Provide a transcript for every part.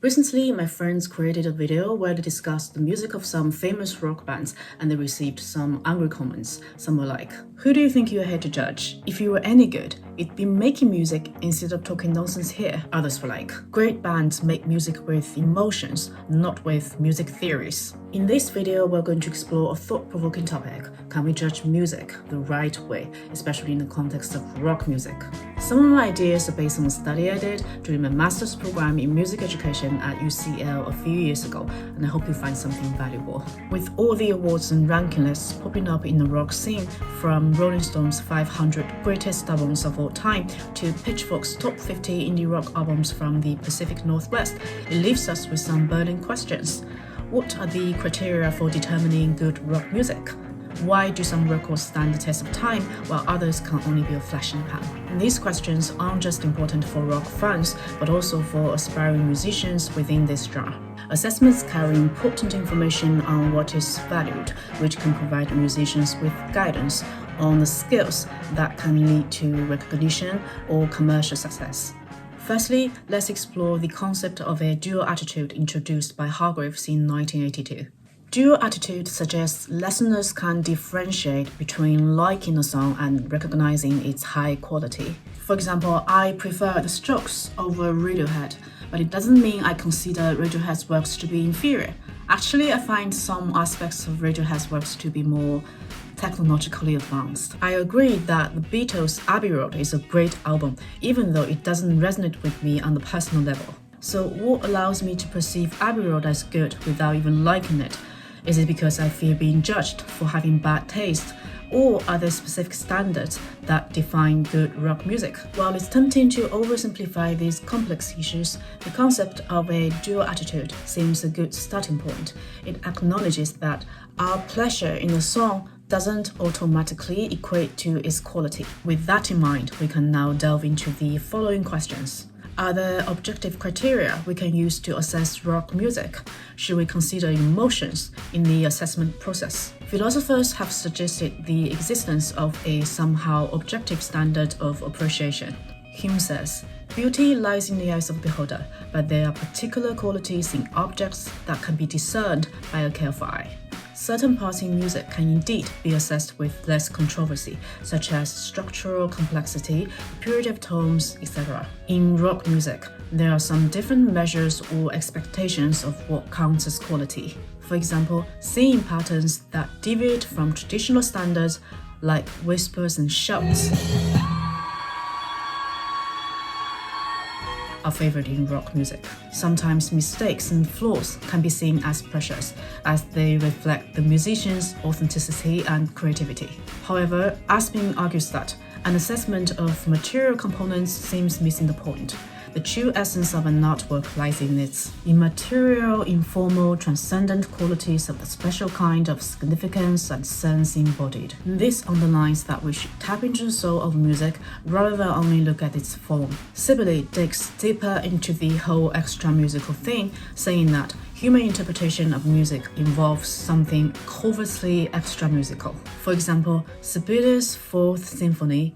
Recently, my friends created a video where they discussed the music of some famous rock bands and they received some angry comments. Some were like, "Who do you think you're here to judge? If you were any good, you'd be making music instead of talking nonsense here." Others were like, "Great bands make music with emotions, not with music theories." In this video, we're going to explore a thought-provoking topic. Can we judge music the right way, especially in the context of rock music? Some of my ideas are based on a study I did during my master's program in music education at UCL a few years ago, and I hope you find something valuable. With all the awards and ranking lists popping up in the rock scene, from Rolling Stone's 500 greatest albums of all time to Pitchfork's top 50 indie rock albums from the Pacific Northwest, it leaves us with some burning questions. What are the criteria for determining good rock music? Why do some records stand the test of time while others can only be a flash in the pan? And these questions aren't just important for rock fans, but also for aspiring musicians within this genre. Assessments carry important information on what is valued, which can provide musicians with guidance on the skills that can lead to recognition or commercial success. Firstly, let's explore the concept of a dual attitude introduced by Hargreaves in 1982. Dual attitude suggests listeners can differentiate between liking a song and recognizing its high quality. For example, I prefer The Strokes over Radiohead, but it doesn't mean I consider Radiohead's works to be inferior. Actually, I find some aspects of Radiohead's works to be more technologically advanced. I agree that the Beatles' Abbey Road is a great album, even though it doesn't resonate with me on the personal level. So what allows me to perceive Abbey Road as good without even liking it? Is it because I fear being judged for having bad taste? Or are there specific standards that define good rock music? While it's tempting to oversimplify these complex issues, the concept of a dual attitude seems a good starting point. It acknowledges that our pleasure in a song doesn't automatically equate to its quality. With that in mind, we can now delve into the following questions. Are there objective criteria we can use to assess rock music? Should we consider emotions in the assessment process? Philosophers have suggested the existence of a somehow objective standard of appreciation. Hume says, "Beauty lies in the eyes of the beholder, but there are particular qualities in objects that can be discerned by a careful eye." Certain parts in music can indeed be assessed with less controversy, such as structural complexity, purity of tones, etc. In rock music, there are some different measures or expectations of what counts as quality. For example, singing patterns that deviate from traditional standards, like whispers and shouts, are favored in rock music. Sometimes mistakes and flaws can be seen as precious, as they reflect the musician's authenticity and creativity. However, Aspin argues that an assessment of material components seems missing the point. The true essence of an artwork lies in its immaterial, informal, transcendent qualities of a special kind of significance and sense embodied. This underlines that we should tap into the soul of music rather than only look at its form. Sibylle digs deeper into the whole extra-musical thing, saying that human interpretation of music involves something covertly extra-musical. For example, Sibylle's Fourth Symphony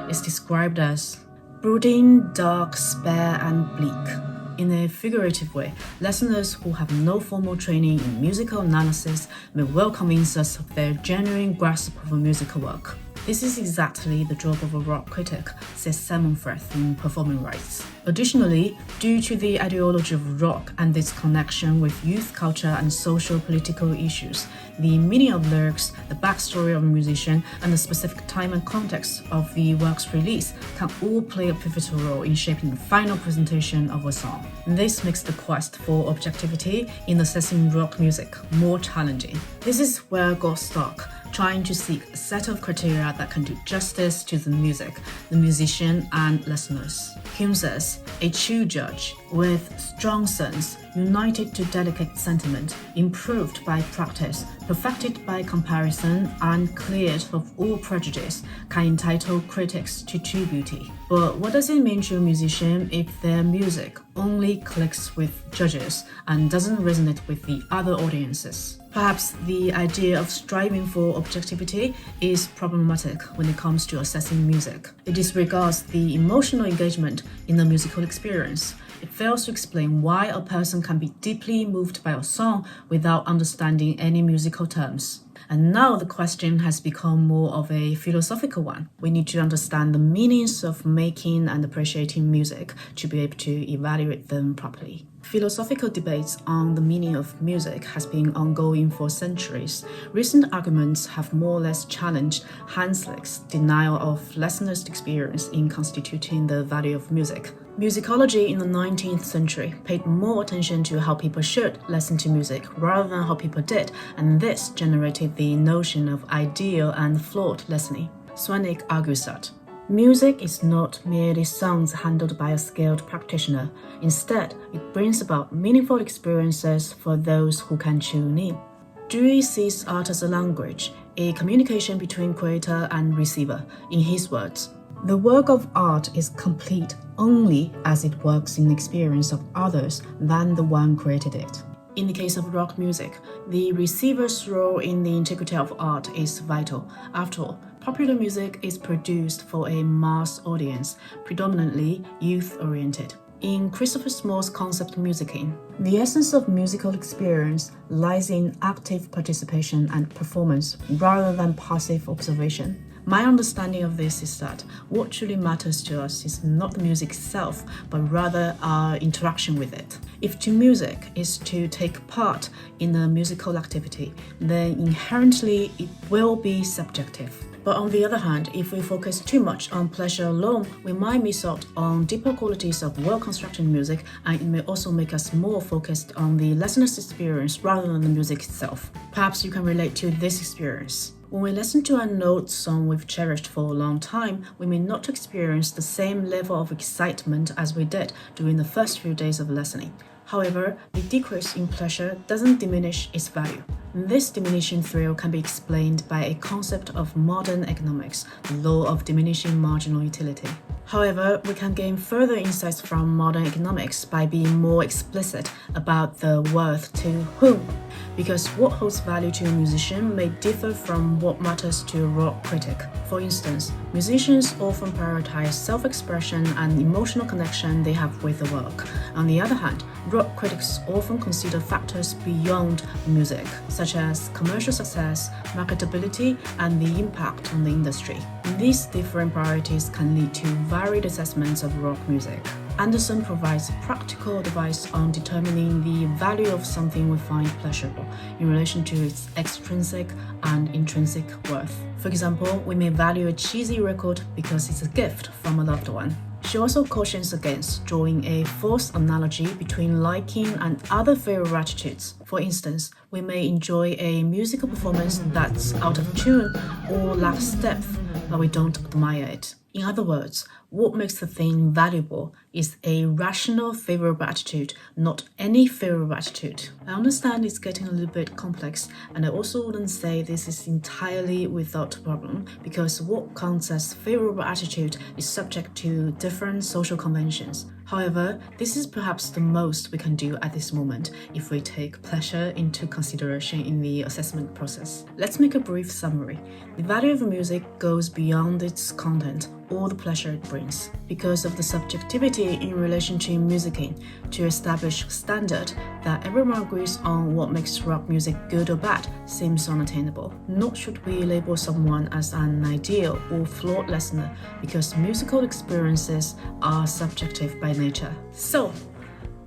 is described as brooding, dark, spare, and bleak. In a figurative way, listeners who have no formal training in musical analysis may well convince us of their genuine grasp of a musical work. This is exactly the job of a rock critic, says Simon Frith in Performing Rights. Additionally, due to the ideology of rock and its connection with youth culture and social political issues, the meaning of lyrics, the backstory of a musician, and the specific time and context of the work's release can all play a pivotal role in shaping the final presentation of a song. This makes the quest for objectivity in assessing rock music more challenging. This is where I got stuck, trying to seek a set of criteria that can do justice to the music, the musician, and listeners. Hume says, "A true judge with strong sense united to delicate sentiment, improved by practice, perfected by comparison, and cleared of all prejudice, can entitle critics to true beauty. But what does it mean to a musician if their music only clicks with judges and doesn't resonate with the other audiences? Perhaps the idea of striving for objectivity is problematic when it comes to assessing music. It disregards the emotional engagement in the musical experience. It fails to explain why a person can be deeply moved by a song without understanding any musical terms. And now the question has become more of a philosophical one. We need to understand the meanings of making and appreciating music to be able to evaluate them properly. Philosophical debates on the meaning of music has been ongoing for centuries. Recent arguments have more or less challenged Hanslick's denial of listeners' experience in constituting the value of music. Musicology in the 19th century paid more attention to how people should listen to music rather than how people did, and this generated the notion of ideal and flawed listening. Swanwick argues that music is not merely sounds handled by a skilled practitioner. Instead, it brings about meaningful experiences for those who can tune in. Dewey sees art as a language, a communication between creator and receiver. In his words, the work of art is complete only as it works in the experience of others than the one created it. In the case of rock music, the receiver's role in the integrity of art is vital. After all, popular music is produced for a mass audience, predominantly youth-oriented. In Christopher Small's concept musicking, the essence of musical experience lies in active participation and performance rather than passive observation. My understanding of this is that what truly matters to us is not the music itself, but rather our interaction with it. If to music is to take part in a musical activity, then inherently it will be subjective. But on the other hand, if we focus too much on pleasure alone, we might miss out on deeper qualities of well-constructed music, and it may also make us more focused on the listener's experience rather than the music itself. Perhaps you can relate to this experience. When we listen to an old song we've cherished for a long time, we may not experience the same level of excitement as we did during the first few days of listening. However, the decrease in pleasure doesn't diminish its value. This diminishing thrill can be explained by a concept of modern economics, the law of diminishing marginal utility. However, we can gain further insights from modern economics by being more explicit about the worth to whom, because what holds value to a musician may differ from what matters to a rock critic. For instance, musicians often prioritize self-expression and emotional connection they have with the work. On the other hand, rock critics often consider factors beyond music, such as commercial success, marketability, and the impact on the industry. These different priorities can lead to varied assessments of rock music. Anderson provides practical advice on determining the value of something we find pleasurable in relation to its extrinsic and intrinsic worth. For example, we may value a cheesy record because it's a gift from a loved one. She also cautions against drawing a false analogy between liking and other favorable attitudes. For instance, we may enjoy a musical performance that's out of tune or lacks depth, but we don't admire it. In other words, what makes the thing valuable is a rational favorable attitude, not any favorable attitude. I understand it's getting a little bit complex, and I also wouldn't say this is entirely without problem, because what counts as favorable attitude is subject to different social conventions. However, this is perhaps the most we can do at this moment if we take pleasure into consideration in the assessment process. Let's make a brief summary. The value of music goes beyond its content or the pleasure it brings. Because of the subjectivity in relation to musicking, to establish a standard that everyone agrees on what makes rock music good or bad seems unattainable. Nor should we label someone as an ideal or flawed listener, because musical experiences are subjective by nature. So,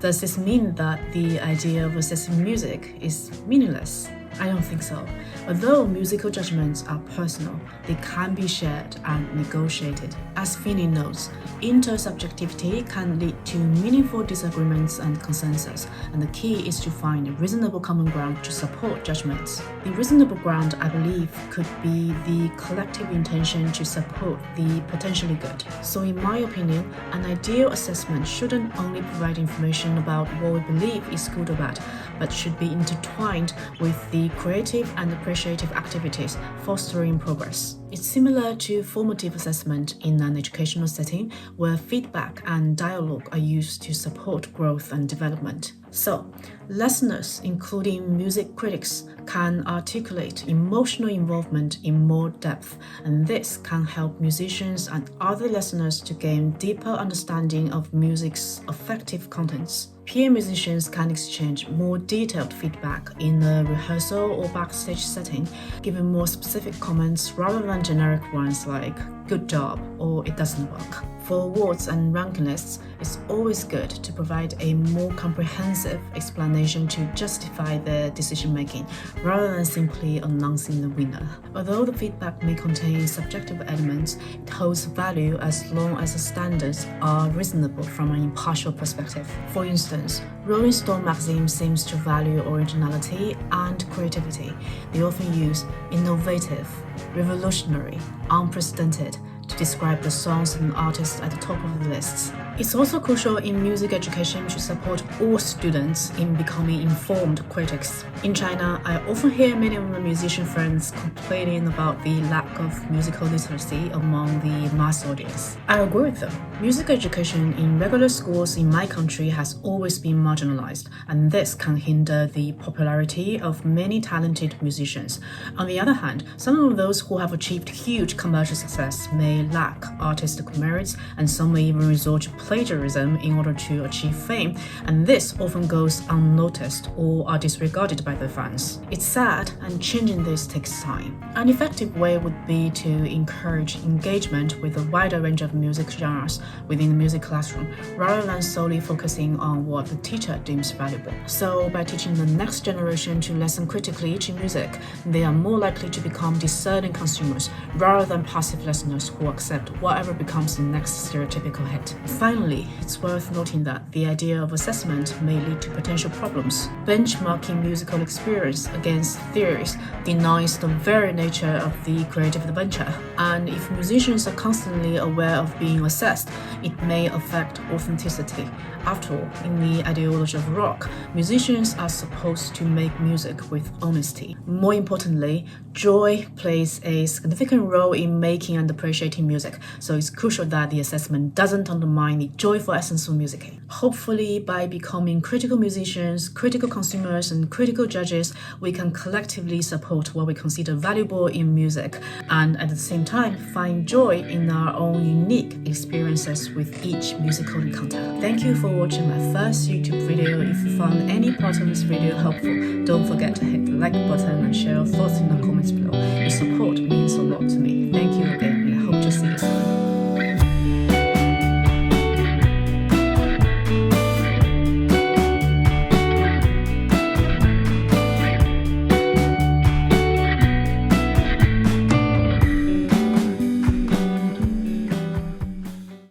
does this mean that the idea of assessing music is meaningless? I don't think so. Although musical judgments are personal, they can be shared and negotiated. As Finney notes, intersubjectivity can lead to meaningful disagreements and consensus, and the key is to find a reasonable common ground to support judgments. The reasonable ground, I believe, could be the collective intention to support the potentially good. So in my opinion, an ideal assessment shouldn't only provide information about what we believe is good or bad, but should be intertwined with the creative and appreciative activities fostering progress. It's similar to formative assessment in an educational setting where feedback and dialogue are used to support growth and development. So, listeners, including music critics, can articulate emotional involvement in more depth, and this can help musicians and other listeners to gain deeper understanding of music's affective contents. Peer musicians can exchange more detailed feedback in a rehearsal or backstage setting, giving more specific comments rather than generic ones like "good job" or "it doesn't work." For awards and ranking lists, it's always good to provide a more comprehensive explanation to justify their decision-making, rather than simply announcing the winner. Although the feedback may contain subjective elements, it holds value as long as the standards are reasonable from an impartial perspective. For instance, Rolling Stone magazine seems to value originality and creativity. They often use innovative, revolutionary, unprecedented to describe the songs and artists at the top of the lists. It's also crucial in music education to support all students in becoming informed critics. In China, I often hear many of my musician friends complaining about the lack of musical literacy among the mass audience. I agree with them. Music education in regular schools in my country has always been marginalized, and this can hinder the popularity of many talented musicians. On the other hand, some of those who have achieved huge commercial success may lack artistic merits, and some may even resort to plagiarism in order to achieve fame, and this often goes unnoticed or are disregarded by the fans. It's sad, and changing this takes time. An effective way would be to encourage engagement with a wider range of music genres within the music classroom, rather than solely focusing on what the teacher deems valuable. So, by teaching the next generation to listen critically to music, they are more likely to become discerning consumers, rather than passive listeners who accept whatever becomes the next stereotypical hit. Finally, it's worth noting that the idea of assessment may lead to potential problems. Benchmarking musical experience against theories denies the very nature of the creative adventure, and if musicians are constantly aware of being assessed, it may affect authenticity. After all, in the ideology of rock, musicians are supposed to make music with honesty. More importantly, joy plays a significant role in making and appreciating music, so it's crucial that the assessment doesn't undermine the joyful essence of music. Hopefully, by becoming critical musicians, critical consumers, and critical judges, we can collectively support what we consider valuable in music, and at the same time, find joy in our own unique experiences with each musical encounter. Thank you for watching my first YouTube video. If you found any part of this video helpful, don't forget to hit the like button and share your thoughts in the comments below. Your support means a lot to me. Thank you.